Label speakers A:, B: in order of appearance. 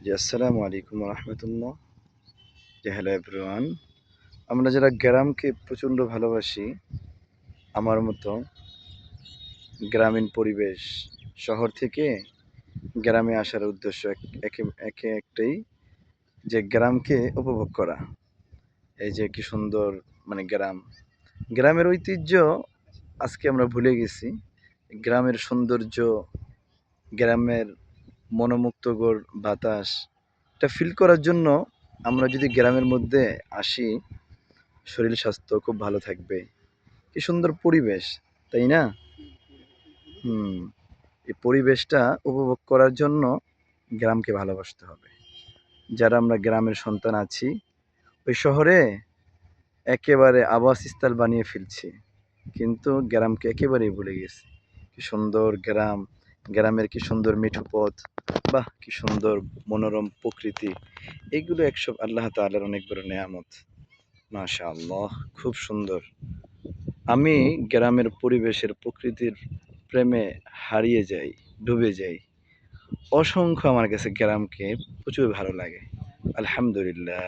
A: জি, আসসালামু আলাইকুম রহমতুল্লাহ। জি, hello everyone. আমরা যারা গ্রামকে প্রচণ্ড ভালোবাসি, আমার মতো গ্রামীণ পরিবেশ, শহর থেকে গ্রামে আসার উদ্দেশ্য একে একে একটাই, যে গ্রামকে উপভোগ করা। এই যে কি সুন্দর, মানে গ্রামের ঐতিহ্য আজকে আমরা ভুলে গেছি। গ্রামের সৌন্দর্য, গ্রামের মনোমুগ্ধকর বাতাস, এটা ফিল করার জন্য আমরা যদি গ্রামের মধ্যে আসি, শরীর স্বাস্থ্য খুব ভালো থাকবে। কি সুন্দর পরিবেশ, তাই না? হুম। এই পরিবেশটা উপভোগ করার জন্য গ্রামকে ভালোবাসতে হবে। যারা আমরা গ্রামের সন্তান আছি, ওই শহরে একেবারে আবাসস্থল বানিয়ে ফেলছি, কিন্তু গ্রামকে একেবারেই ভুলে গেছি। কি সুন্দর গ্রাম, গ্রামের কি সুন্দর মিঠু পথ, বাহ! কি সুন্দর মনোরম প্রকৃতি। এগুলো একসব আল্লাহ তাআলার অনেক বড় নেয়ামত। মাশাআল্লাহ, খুব সুন্দর। আমি গ্রামের পরিবেশের প্রকৃতির প্রেমে হারিয়ে যাই, ডুবে যাই। অসংখ্য আমার কাছে গ্রামকে প্রচুর ভালো লাগে। আলহামদুলিল্লাহ।